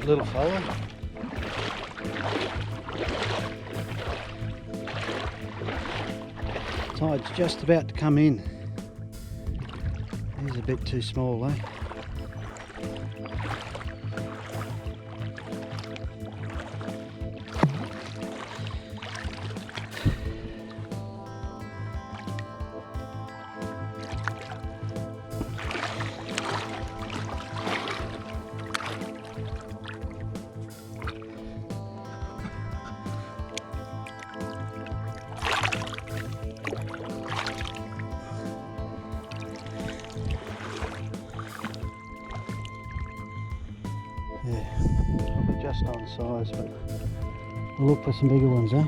Little fella. Tide's just about to come in. He's a bit too small, eh? Yeah, probably just on size, but we'll look for some bigger ones, eh?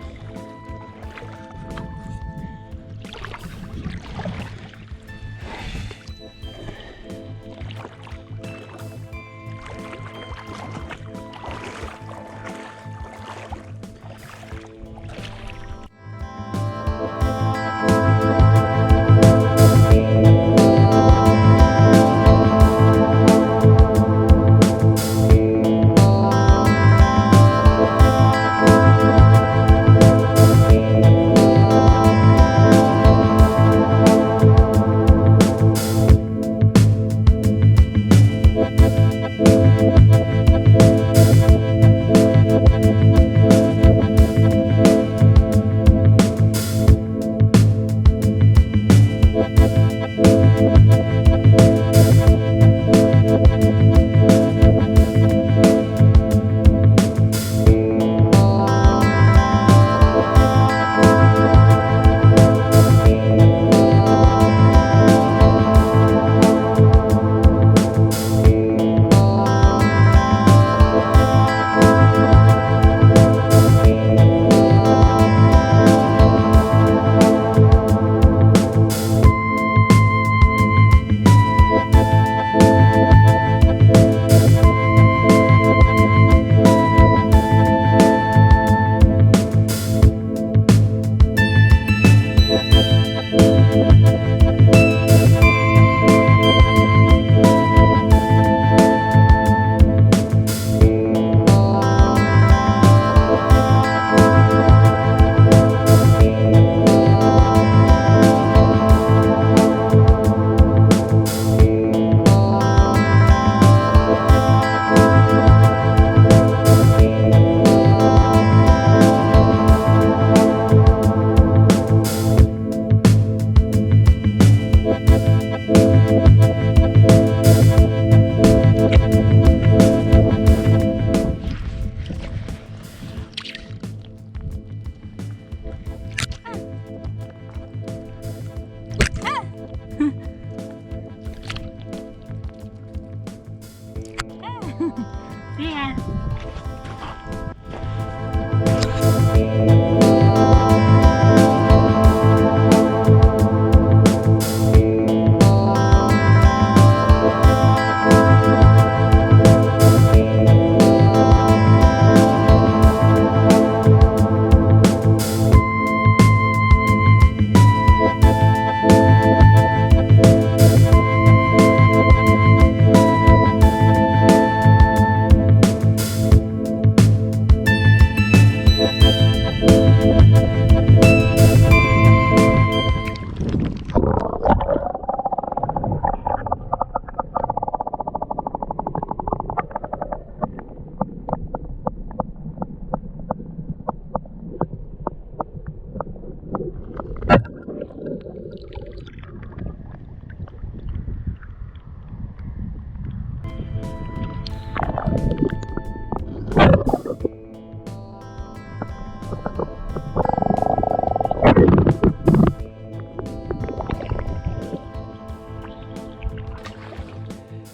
Yeah.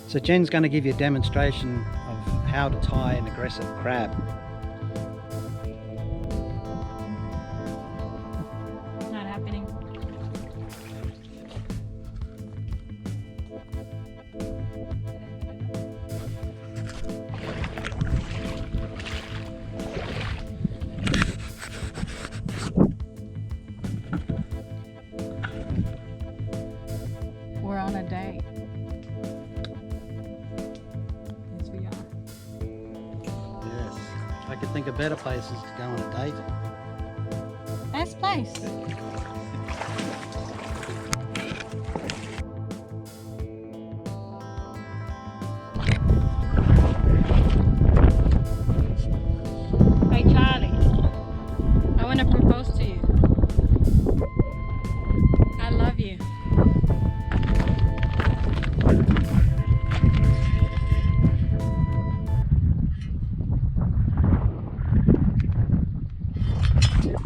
So Jen's going to give you a demonstration of how to tie an aggressive crab. Not happening. We're on a date. Yes, we are. Yes, I could think of better places to go on a date. Nice place. Hey Charlie, I want to propose to you. I love you.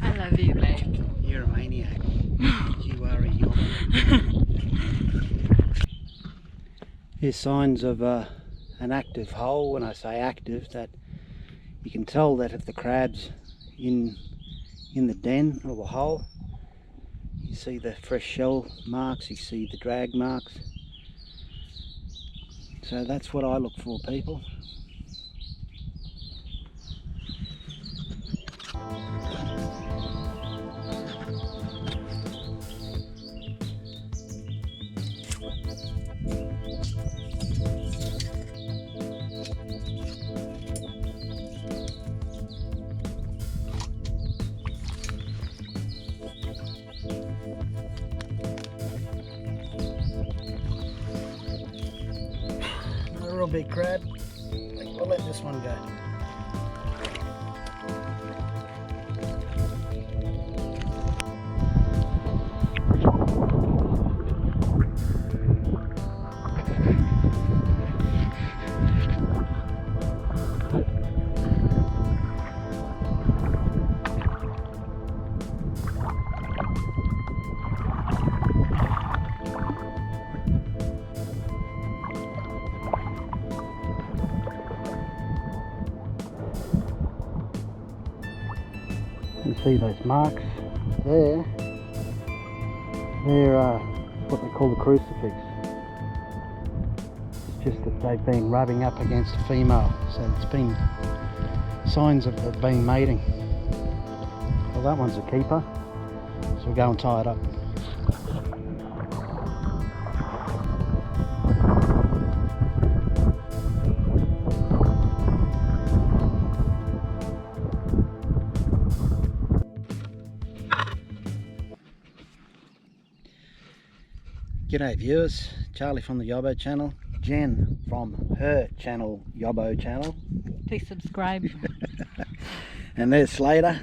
I love you, babe. You're a maniac. You are a yobbo. Here's signs of an active hole. When I say active, that you can tell that if the crab's in the den or the hole, you see the fresh shell marks, you see the drag marks. So that's what I look for, people. Not a real big crab. I'll let this one go. You can see those marks there. They're what they call the crucifix. It's just that they've been rubbing up against a female, so it's been signs of it being mating. Well, that one's a keeper, so we'll go and tie it up. G'day viewers, Charlie from the Yobbo channel, Jen from her channel, Yobbo channel. Please subscribe. And there's Slater.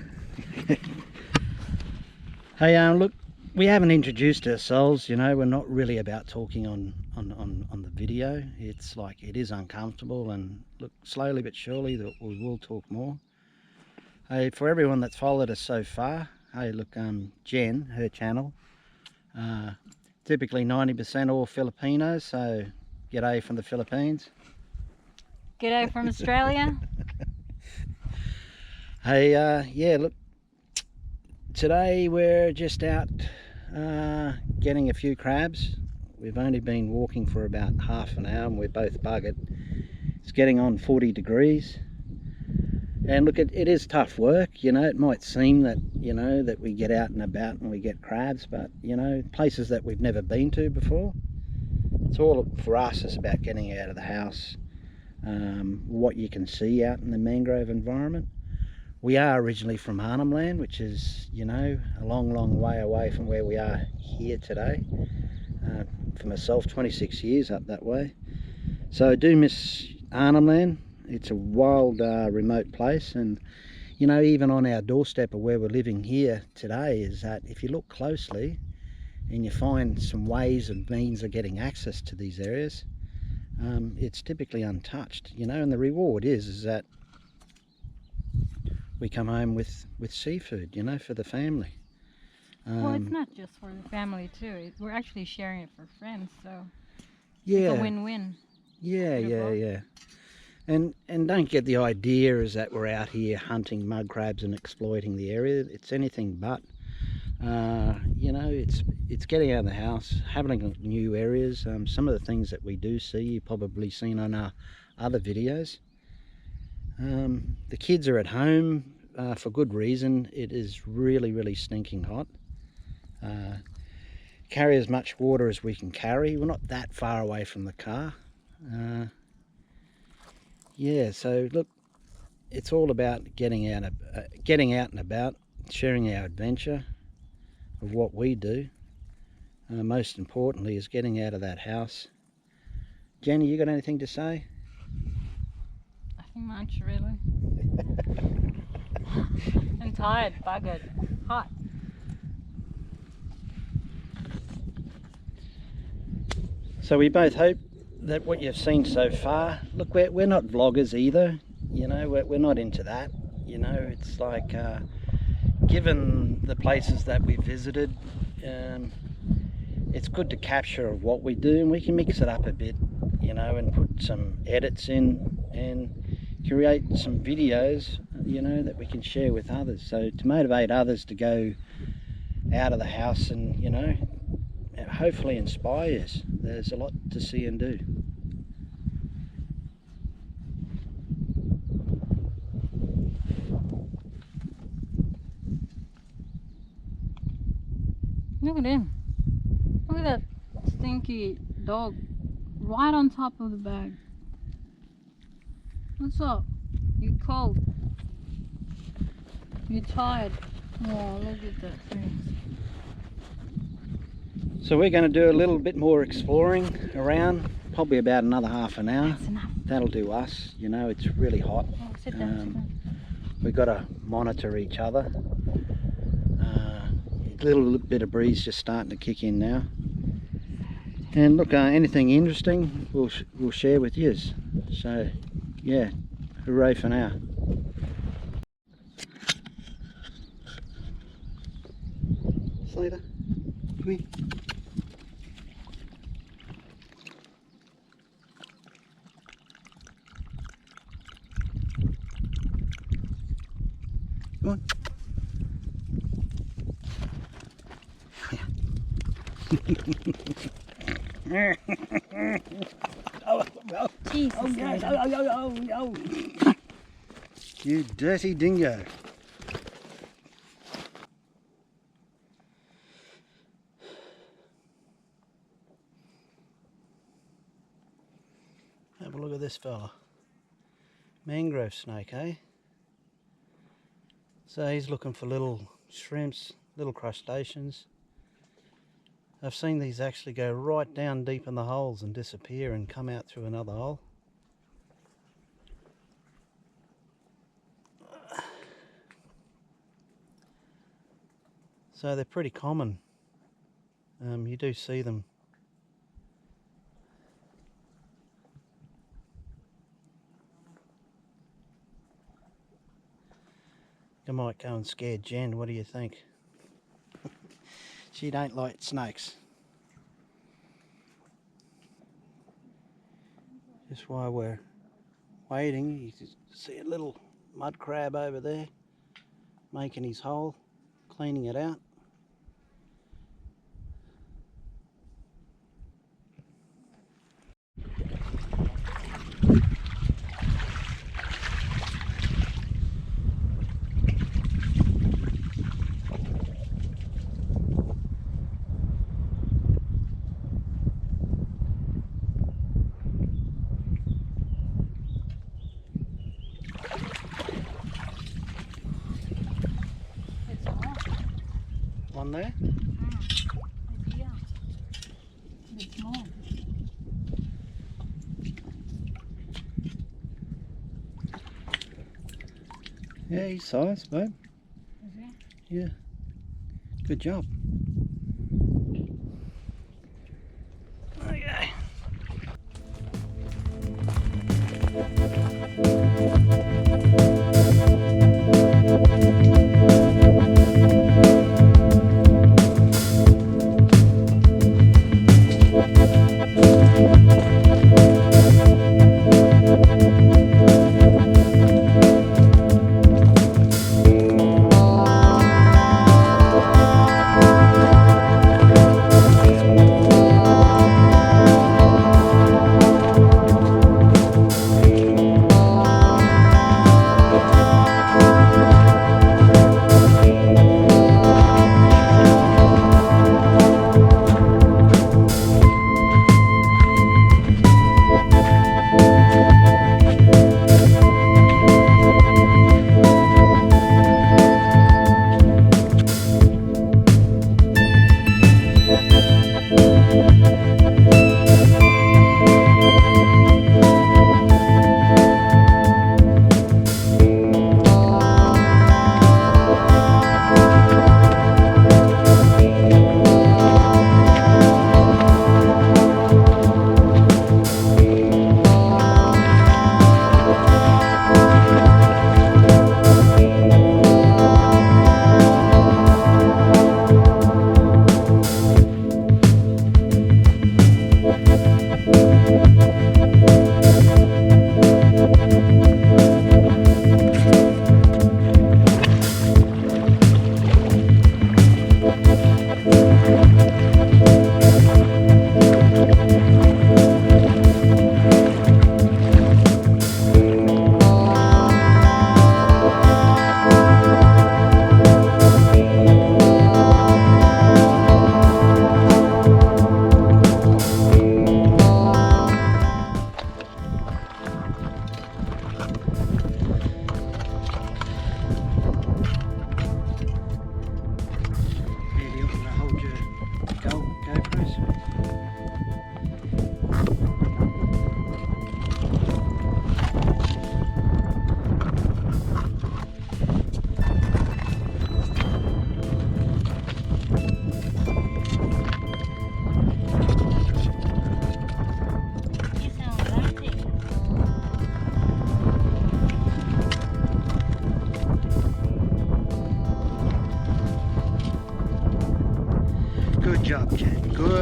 Hey, look, we haven't introduced ourselves, you know, we're not really about talking on the video. It's like, it is uncomfortable, and look, slowly but surely that we will talk more. Hey, for everyone that's followed us so far, hey look, Jen, her channel, typically 90% all Filipinos, so g'day from the Philippines. G'day from Australia. Hey, yeah, look, today we're just out getting a few crabs. We've only been walking for about half an hour and we're both buggered. It's getting on 40 degrees. And look, it is tough work, you know. It might seem that, you know, that we get out and about and we get crabs, but, you know, places that we've never been to before. It's all, for us, it's about getting out of the house, what you can see out in the mangrove environment. We are originally from Arnhem Land, which is, you know, a long way away from where we are here today. For myself, 26 years up that way. So I do miss Arnhem Land. It's a wild, remote place, and you know, even on our doorstep of where we're living here today, is that if you look closely and you find some ways and means of getting access to these areas, it's typically untouched, you know. And the reward is that we come home with seafood, you know, for the family. Well, it's not just for the family too. We're actually sharing it for friends, so yeah, it's a win-win. yeah. And don't get the idea is that we're out here hunting mud crabs and exploiting the area. It's anything but. You know, it's getting out of the house, having new areas. Some of the things that we do see, you've probably seen on our other videos. The kids are at home for good reason. It is really stinking hot. Carry as much water as we can carry. We're not that far away from the car. Yeah, so look, it's all about getting out and about, sharing our adventure of what we do. Most importantly is getting out of that house. Jenny, you got anything to say? Nothing much, really. I'm tired, buggered, hot. So we both hope that what you've seen so far, look, we're not vloggers either, you know, we're not into that, you know. It's like, given the places that we visited, it's good to capture what we do, and we can mix it up a bit, you know, and put some edits in and create some videos, you know, that we can share with others, so to motivate others to go out of the house and, you know, hopefully inspire us. There's a lot to see and do. Look at him. Look at that stinky dog right on top of the bag. What's up? You cold? You tired? Oh, look at that thing. So we're going to do a little bit more exploring around, probably about another half an hour. That's enough. That'll do us, you know, it's really hot. Oh, sit down, sit down. We've got to monitor each other. A little bit of breeze just starting to kick in now. And look, anything interesting we'll share with you. So yeah, hooray for now. Slater, come here. Come on. Jesus, You dirty dingo. Have a look at this fella. Mangrove snake, eh? So he's looking for little shrimps, little crustaceans. I've seen these actually go right down deep in the holes and disappear and come out through another hole. So they're pretty common. You do see them. I might go and scare Jen, what do you think? She don't like snakes. Just while we're waiting, you can see a little mud crab over there making his hole, cleaning it out. One there? It's here. It's small. Yeah, he's size, babe. Is it? Yeah. Good job. Okay.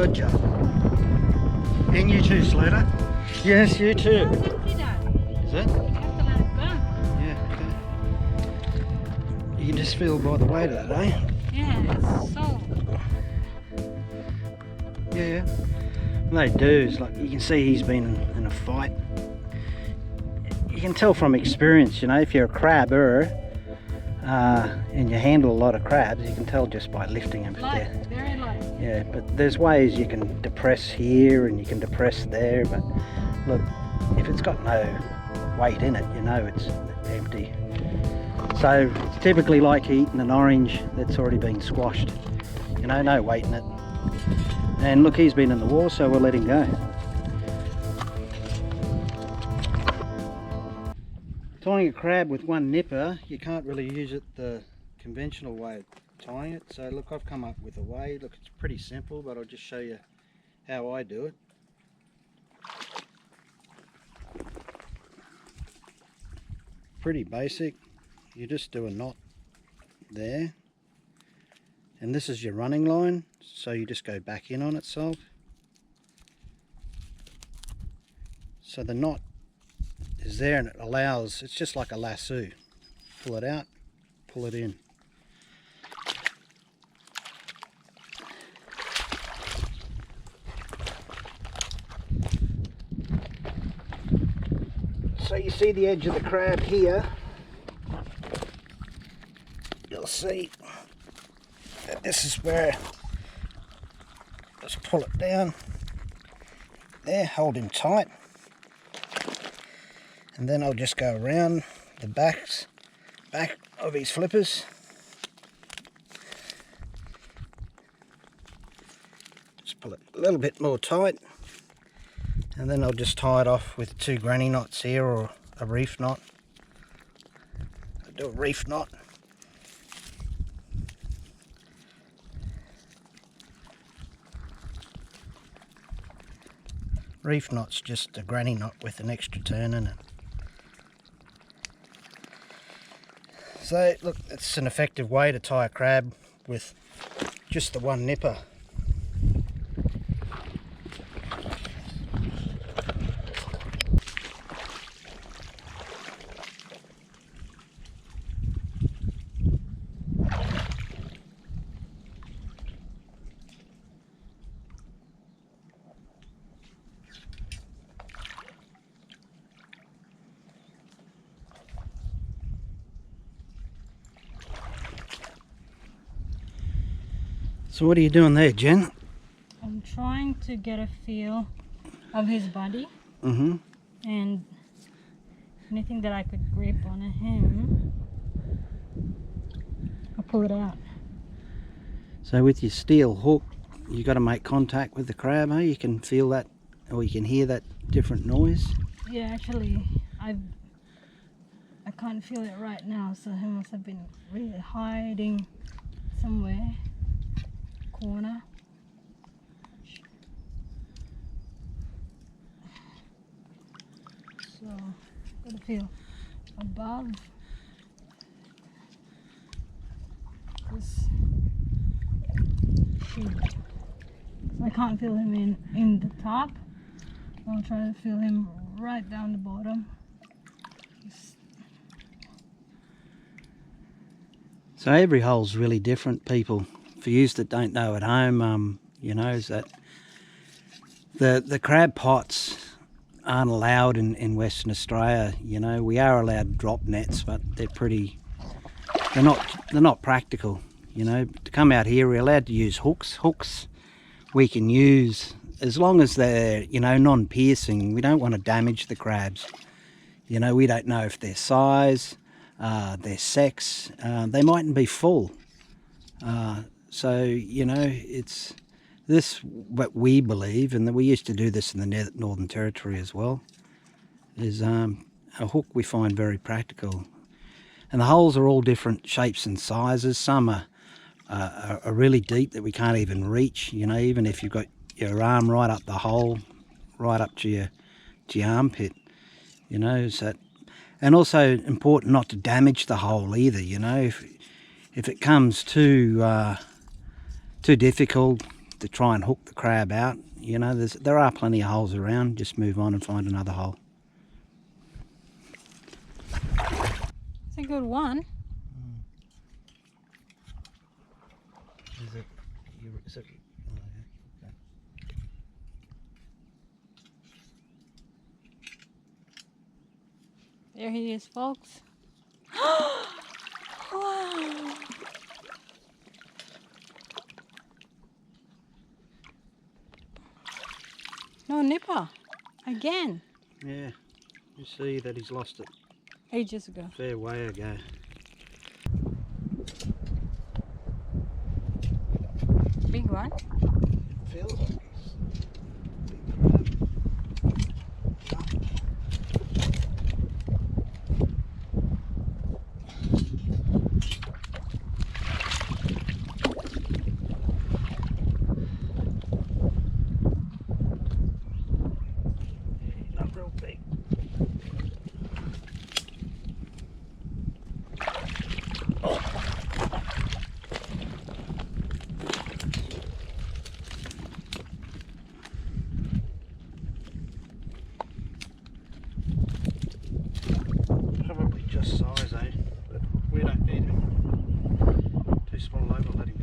Roger. And you too, Slater. Yes, you too. Oh, empty that. Is it? You have to let it go. Yeah, okay. You can just feel by the weight of it, eh? Yeah, it's so. Yeah. What they do is, like, you can see he's been in a fight. You can tell from experience, you know, if you're a crabber and you handle a lot of crabs, you can tell just by lifting them. Light, very light. Yeah, but there's ways you can depress here and you can depress there, but look, if it's got no weight in it, you know it's empty. So it's typically like eating an orange that's already been squashed, you know, no weight in it. And look, he's been in the water, so we'll let him go. Tying a crab with one nipper, you can't really use it the conventional way of tying it. So look, I've come up with a way. Look, it's pretty simple, but I'll just show you how I do it. Pretty basic. You just do a knot there. And this is your running line, so you just go back in on itself. So the knot is there and it allows, it's just like a lasso. Pull it out, pull it in. So you see the edge of the crab here. You'll see that this is where, just pull it down there, hold him tight, and then I'll just go around the back of his flippers. Just pull it a little bit more tight, and then I'll just tie it off with 2 granny knots here, or a reef knot. I'll do a reef knot. Reef knot's just a granny knot with an extra turn in it. So look, it's an effective way to tie a crab with just the one nipper. So what are you doing there, Jen? I'm trying to get a feel of his body. Mm-hmm. And anything that I could grip on him, I'll pull it out. So with your steel hook, you got to make contact with the crab, eh? You can feel that, or you can hear that different noise. Yeah, actually, I can't feel it right now, so he must have been really hiding somewhere. Corner. So, gotta feel above this sheet. So I can't feel him in the top. I'll try to feel him right down the bottom. So every hole's really different, people. For you that don't know at home, you know, is that the crab pots aren't allowed in Western Australia. You know, we are allowed drop nets, but they're not practical. You know, to come out here, we're allowed to use hooks. Hooks we can use as long as they're, you know, non-piercing. We don't want to damage the crabs. You know, we don't know if their size, their sex, they mightn't be full. So, you know, it's this what we believe, and that we used to do this in the Northern Territory as well, is a hook we find very practical. And the holes are all different shapes and sizes. Some are really deep that we can't even reach, you know, even if you've got your arm right up the hole, right up to your armpit, you know. So, and also important not to damage the hole either, you know. If it comes too difficult, to try and hook the crab out. You know, there are plenty of holes around. Just move on and find another hole. It's a good one. Is it? There he is, folks. Wow. No nipper. Again. Yeah. You see that he's lost it Ages ago. a fair way ago. Big one. Feels like he's not real big. Probably just size, eh? But we don't need it. Too small over, let him